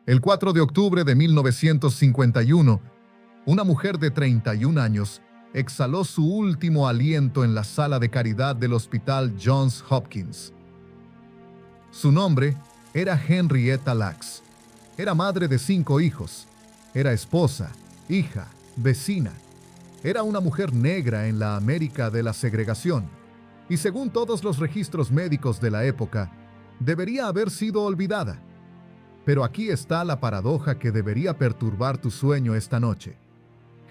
El 4 de octubre de 1951, una mujer de 31 años exhaló su último aliento en la sala de caridad del Hospital Johns Hopkins. Su nombre era Henrietta Lacks. Era madre de 5 hijos. Era esposa, hija, vecina. Era una mujer negra en la América de la segregación. Y según todos los registros médicos de la época, debería haber sido olvidada. Pero aquí está la paradoja que debería perturbar tu sueño esta noche.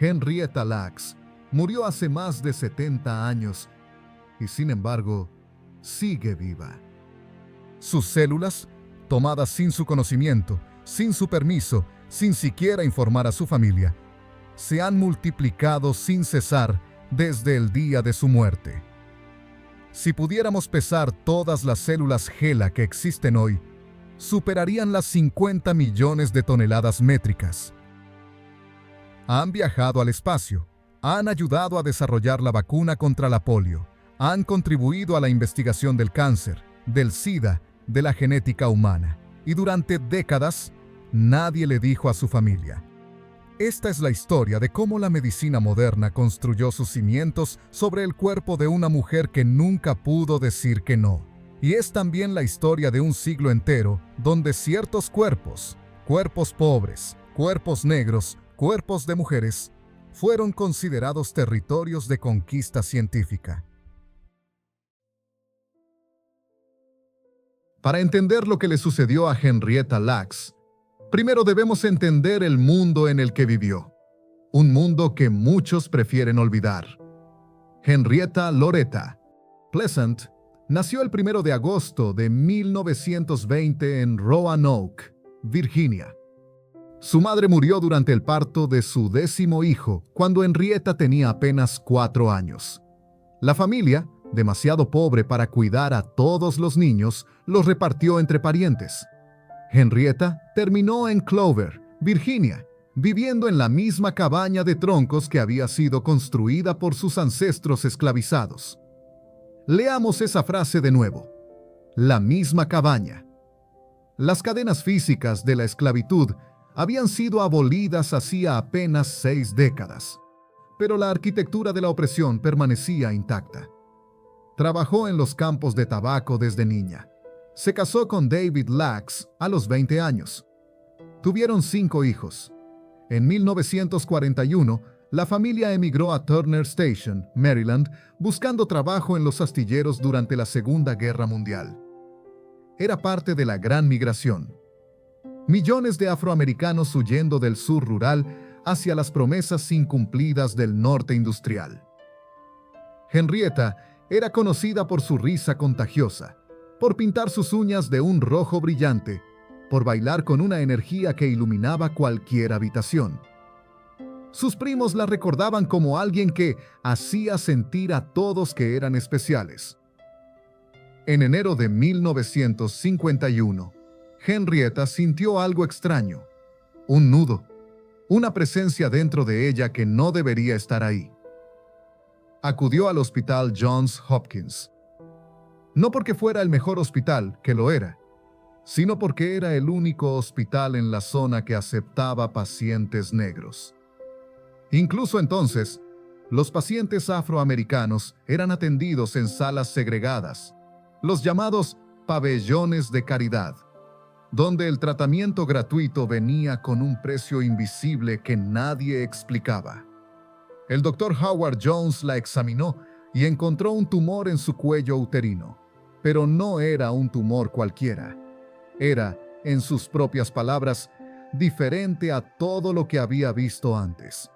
Henrietta Lacks murió hace más de 70 años y, sin embargo, sigue viva. Sus células, tomadas sin su conocimiento, sin su permiso, sin siquiera informar a su familia, se han multiplicado sin cesar desde el día de su muerte. Si pudiéramos pesar todas las células HeLa que existen hoy, superarían las 50 millones de toneladas métricas. Han viajado al espacio, han ayudado a desarrollar la vacuna contra la polio, han contribuido a la investigación del cáncer, del SIDA, de la genética humana, y durante décadas nadie le dijo a su familia. Esta es la historia de cómo la medicina moderna construyó sus cimientos sobre el cuerpo de una mujer que nunca pudo decir que no. Y es también la historia de un siglo entero donde ciertos cuerpos, cuerpos pobres, cuerpos negros, cuerpos de mujeres, fueron considerados territorios de conquista científica. Para entender lo que le sucedió a Henrietta Lacks, primero debemos entender el mundo en el que vivió. Un mundo que muchos prefieren olvidar. Henrietta Loretta Pleasant nació el 1 de agosto de 1920 en Roanoke, Virginia. Su madre murió durante el parto de su 10º hijo, cuando Henrietta tenía apenas 4 años. La familia, demasiado pobre para cuidar a todos los niños, los repartió entre parientes. Henrietta terminó en Clover, Virginia, viviendo en la misma cabaña de troncos que había sido construida por sus ancestros esclavizados. Leamos esa frase de nuevo. La misma cabaña. Las cadenas físicas de la esclavitud habían sido abolidas hacía apenas 6 décadas, pero la arquitectura de la opresión permanecía intacta. Trabajó en los campos de tabaco desde niña. Se casó con David Lacks a los 20 años. Tuvieron 5 hijos. En 1941, la familia emigró a Turner Station, Maryland, buscando trabajo en los astilleros durante la Segunda Guerra Mundial. Era parte de la Gran Migración. Millones de afroamericanos huyendo del sur rural hacia las promesas incumplidas del norte industrial. Henrietta era conocida por su risa contagiosa, por pintar sus uñas de un rojo brillante, por bailar con una energía que iluminaba cualquier habitación. Sus primos la recordaban como alguien que hacía sentir a todos que eran especiales. En enero de 1951, Henrietta sintió algo extraño, un nudo, una presencia dentro de ella que no debería estar ahí. Acudió al Hospital Johns Hopkins. No porque fuera el mejor hospital, que lo era, sino porque era el único hospital en la zona que aceptaba pacientes negros. Incluso entonces, los pacientes afroamericanos eran atendidos en salas segregadas, los llamados pabellones de caridad, donde el tratamiento gratuito venía con un precio invisible que nadie explicaba. El Dr. Howard Jones la examinó y encontró un tumor en su cuello uterino, pero no era un tumor cualquiera. Era, en sus propias palabras, diferente a todo lo que había visto antes.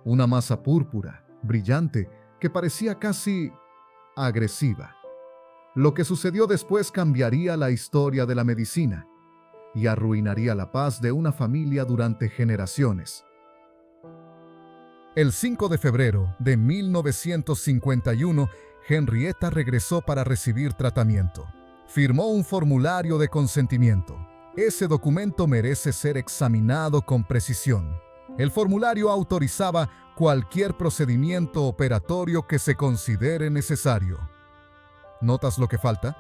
Una masa púrpura, brillante, que parecía casi agresiva. Lo que sucedió después cambiaría la historia de la medicina y arruinaría la paz de una familia durante generaciones. El 5 de febrero de 1951, Henrietta regresó para recibir tratamiento. Firmó un formulario de consentimiento. Ese documento merece ser examinado con precisión. El formulario autorizaba cualquier procedimiento operatorio que se considere necesario. ¿Notas lo que falta?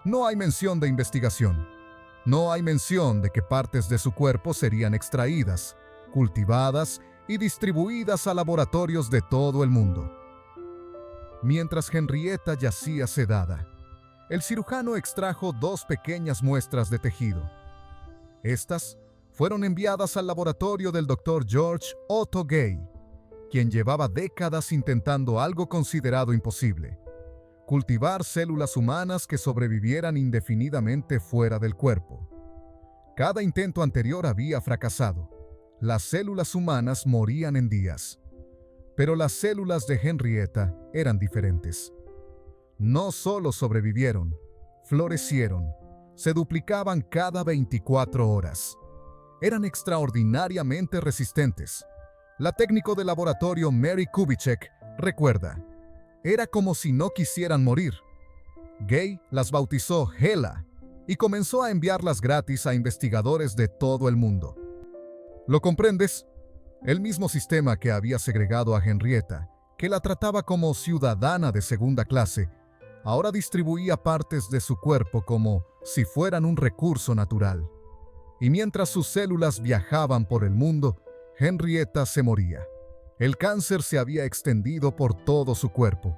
No hay mención de investigación. No hay mención de que partes de su cuerpo serían extraídas, cultivadas y distribuidas a laboratorios de todo el mundo. Mientras Henrietta yacía sedada, el cirujano extrajo 2 pequeñas muestras de tejido. Estas fueron enviadas al laboratorio del Dr. George Otto Gay, quien llevaba décadas intentando algo considerado imposible: cultivar células humanas que sobrevivieran indefinidamente fuera del cuerpo. Cada intento anterior había fracasado. Las células humanas morían en días. Pero las células de Henrietta eran diferentes. No solo sobrevivieron, florecieron, se duplicaban cada 24 horas. Eran extraordinariamente resistentes. La técnico de laboratorio Mary Kubitschek recuerda: era como si no quisieran morir. Gay las bautizó Hela y comenzó a enviarlas gratis a investigadores de todo el mundo. ¿Lo comprendes? El mismo sistema que había segregado a Henrietta, que la trataba como ciudadana de segunda clase, ahora distribuía partes de su cuerpo como si fueran un recurso natural. Y mientras sus células viajaban por el mundo, Henrietta se moría. El cáncer se había extendido por todo su cuerpo.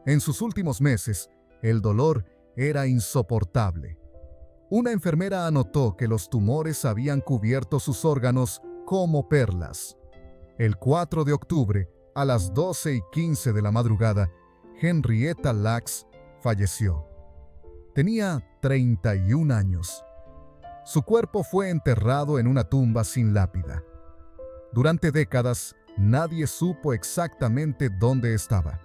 En sus últimos meses, el dolor era insoportable. Una enfermera anotó que los tumores habían cubierto sus órganos como perlas. El 4 de octubre, a las 12:15 de la madrugada, Henrietta Lacks falleció. Tenía 31 años. Su cuerpo fue enterrado en una tumba sin lápida. Durante décadas, nadie supo exactamente dónde estaba,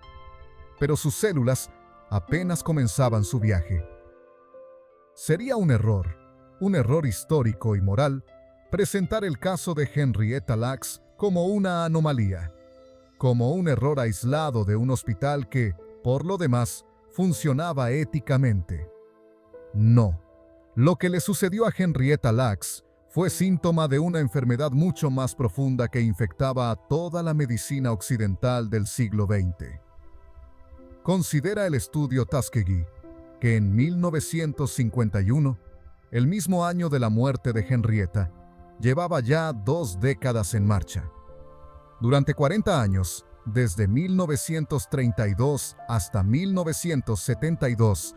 pero sus células apenas comenzaban su viaje. Sería un error histórico y moral, presentar el caso de Henrietta Lacks como una anomalía, como un error aislado de un hospital que, por lo demás, funcionaba éticamente. No, lo que le sucedió a Henrietta Lacks fue síntoma de una enfermedad mucho más profunda que infectaba a toda la medicina occidental del siglo XX. Considera el estudio Tuskegee, que en 1951, el mismo año de la muerte de Henrietta, llevaba ya 2 décadas en marcha. Durante 40 años, desde 1932 hasta 1972,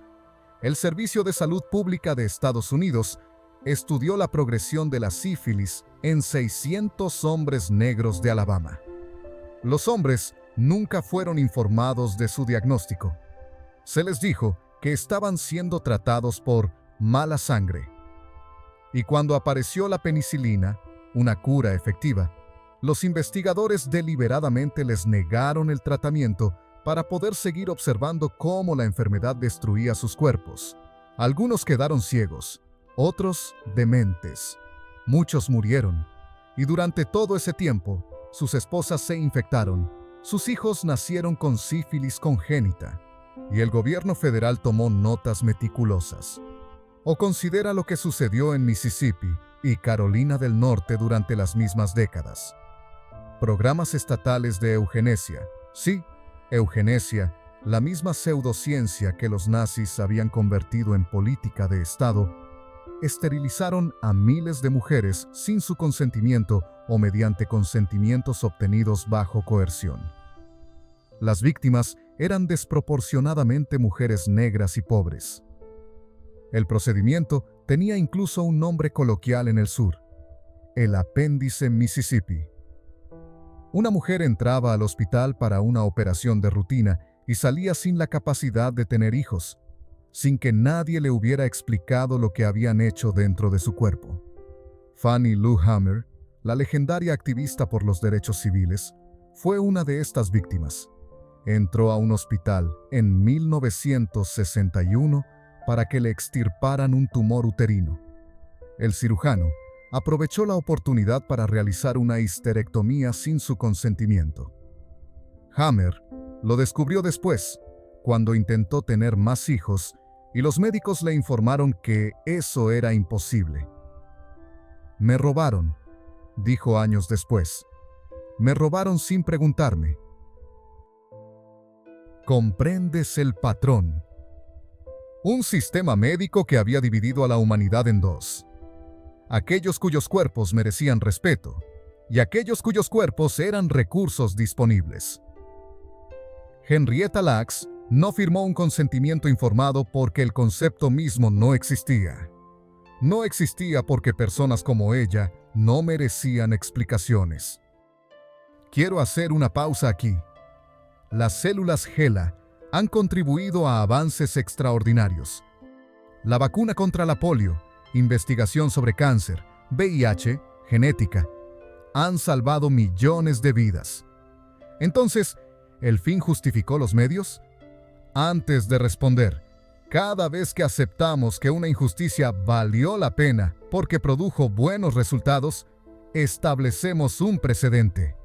el Servicio de Salud Pública de Estados Unidos estudió la progresión de la sífilis en 600 hombres negros de Alabama. Los hombres nunca fueron informados de su diagnóstico. Se les dijo que estaban siendo tratados por mala sangre. Y cuando apareció la penicilina, una cura efectiva, los investigadores deliberadamente les negaron el tratamiento para poder seguir observando cómo la enfermedad destruía sus cuerpos. Algunos quedaron ciegos, otros dementes. Muchos murieron, y durante todo ese tiempo, sus esposas se infectaron, sus hijos nacieron con sífilis congénita, y el gobierno federal tomó notas meticulosas. O considera lo que sucedió en Mississippi y Carolina del Norte durante las mismas décadas. Programas estatales de eugenesia. Sí, eugenesia, la misma pseudociencia que los nazis habían convertido en política de Estado, esterilizaron a miles de mujeres sin su consentimiento o mediante consentimientos obtenidos bajo coerción. Las víctimas eran desproporcionadamente mujeres negras y pobres. El procedimiento tenía incluso un nombre coloquial en el sur: el apéndice Mississippi. Una mujer entraba al hospital para una operación de rutina y salía sin la capacidad de tener hijos, sin que nadie le hubiera explicado lo que habían hecho dentro de su cuerpo. Fannie Lou Hamer, la legendaria activista por los derechos civiles, fue una de estas víctimas. Entró a un hospital en 1961 para que le extirparan un tumor uterino. El cirujano aprovechó la oportunidad para realizar una histerectomía sin su consentimiento. Hamer lo descubrió después, cuando intentó tener más hijos, y los médicos le informaron que eso era imposible. «Me robaron», dijo años después. «Me robaron sin preguntarme». ¿Comprendes el patrón? Un sistema médico que había dividido a la humanidad en dos. aquellos cuyos cuerpos merecían respeto, y aquellos cuyos cuerpos eran recursos disponibles. Henrietta Lacks no firmó un consentimiento informado porque el concepto mismo no existía. No existía porque personas como ella no merecían explicaciones. Quiero hacer una pausa aquí. Las células HeLa han contribuido a avances extraordinarios. La vacuna contra la polio, investigación sobre cáncer, VIH, genética, han salvado millones de vidas. Entonces, ¿el fin justificó los medios? Antes de responder, cada vez que aceptamos que una injusticia valió la pena porque produjo buenos resultados, establecemos un precedente.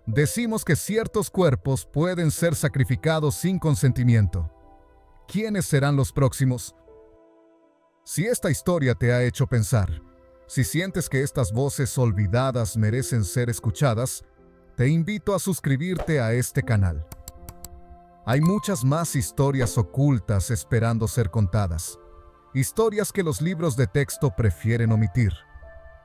Decimos que ciertos cuerpos pueden ser sacrificados sin consentimiento. ¿Quiénes serán los próximos? Si esta historia te ha hecho pensar, si sientes que estas voces olvidadas merecen ser escuchadas, te invito a suscribirte a este canal. Hay muchas más historias ocultas esperando ser contadas. Historias que los libros de texto prefieren omitir.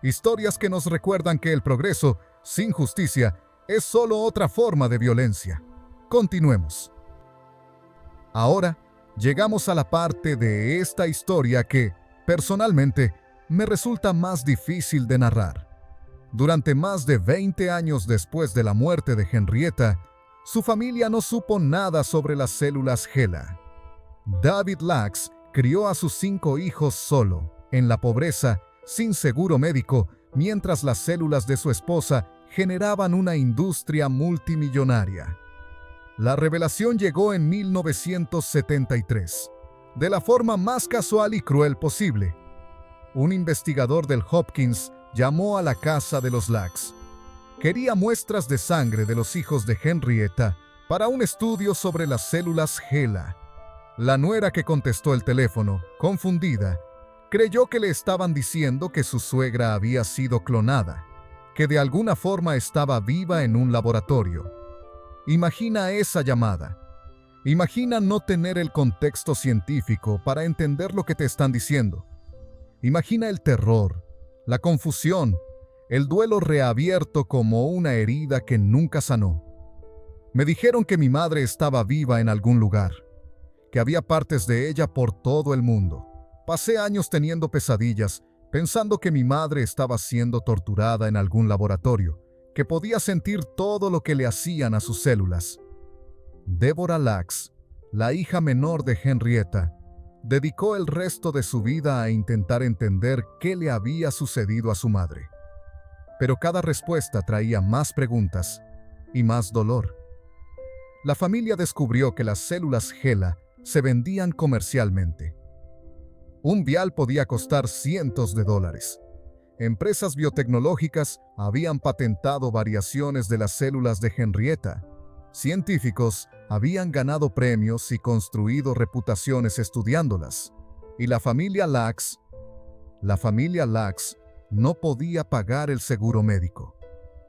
Historias que nos recuerdan que el progreso, sin justicia, es solo otra forma de violencia. Continuemos. Ahora, llegamos a la parte de esta historia que, personalmente, me resulta más difícil de narrar. Durante más de 20 años después de la muerte de Henrietta, su familia no supo nada sobre las células HeLa. David Lacks crió a sus 5 hijos solo, en la pobreza, sin seguro médico, mientras las células de su esposa generaban una industria multimillonaria. La revelación llegó en 1973, de la forma más casual y cruel posible. Un investigador del Hopkins llamó a la casa de los Lacks. Quería muestras de sangre de los hijos de Henrietta para un estudio sobre las células HeLa. La nuera que contestó el teléfono, confundida, creyó que le estaban diciendo que su suegra había sido clonada, que de alguna forma estaba viva en un laboratorio. Imagina esa llamada. Imagina no tener el contexto científico para entender lo que te están diciendo. Imagina el terror, la confusión, el duelo reabierto como una herida que nunca sanó. Me dijeron que mi madre estaba viva en algún lugar, que había partes de ella por todo el mundo. Pasé años teniendo pesadillas, pensando que mi madre estaba siendo torturada en algún laboratorio, que podía sentir todo lo que le hacían a sus células. Deborah Lacks, la hija menor de Henrietta, dedicó el resto de su vida a intentar entender qué le había sucedido a su madre. Pero cada respuesta traía más preguntas y más dolor. La familia descubrió que las células HeLa se vendían comercialmente. Un vial podía costar cientos de dólares. Empresas biotecnológicas habían patentado variaciones de las células de Henrietta. Científicos habían ganado premios y construido reputaciones estudiándolas. Y la familia Lacks no podía pagar el seguro médico.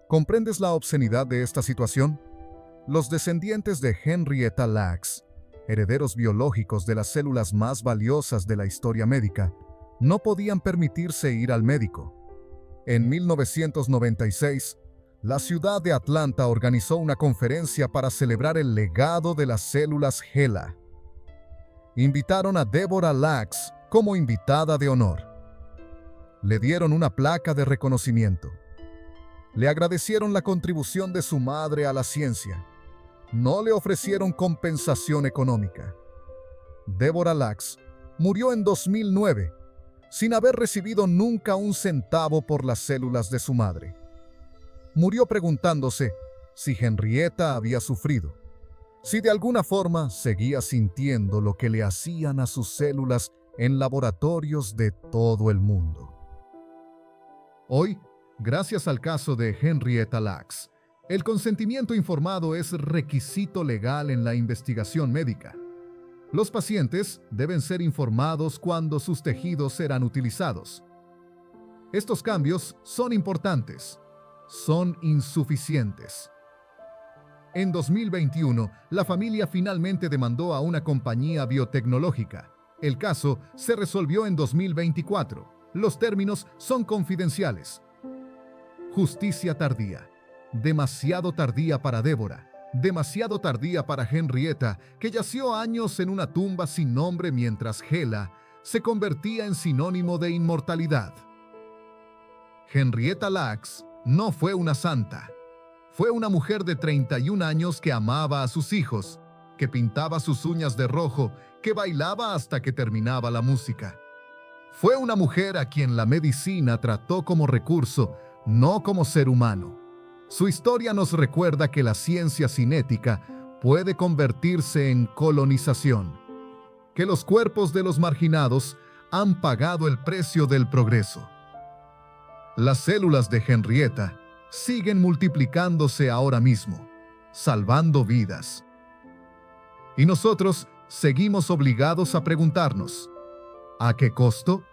¿Comprendes la obscenidad de esta situación? Los descendientes de Henrietta Lacks, herederos biológicos de las células más valiosas de la historia médica, no podían permitirse ir al médico. En 1996, la ciudad de Atlanta organizó una conferencia para celebrar el legado de las células HeLa. Invitaron a Deborah Lacks como invitada de honor. Le dieron una placa de reconocimiento. Le agradecieron la contribución de su madre a la ciencia. No le ofrecieron compensación económica. Deborah Lacks murió en 2009, sin haber recibido nunca un centavo por las células de su madre. Murió preguntándose si Henrietta había sufrido, si de alguna forma seguía sintiendo lo que le hacían a sus células en laboratorios de todo el mundo. Hoy, gracias al caso de Henrietta Lacks, el consentimiento informado es requisito legal en la investigación médica. Los pacientes deben ser informados cuando sus tejidos serán utilizados. Estos cambios son importantes, son insuficientes. En 2021, la familia finalmente demandó a una compañía biotecnológica. El caso se resolvió en 2024. Los términos son confidenciales. Justicia tardía. Demasiado tardía para Débora. Demasiado tardía para Henrietta, que yació años en una tumba sin nombre mientras Hela se convertía en sinónimo de inmortalidad. Henrietta Lacks no fue una santa. Fue una mujer de 31 años que amaba a sus hijos, que pintaba sus uñas de rojo, que bailaba hasta que terminaba la música. Fue una mujer a quien la medicina trató como recurso, no como ser humano. Su historia nos recuerda que la ciencia cinética puede convertirse en colonización, que los cuerpos de los marginados han pagado el precio del progreso. Las células de Henrietta siguen multiplicándose ahora mismo, salvando vidas. Y nosotros seguimos obligados a preguntarnos, ¿a qué costo?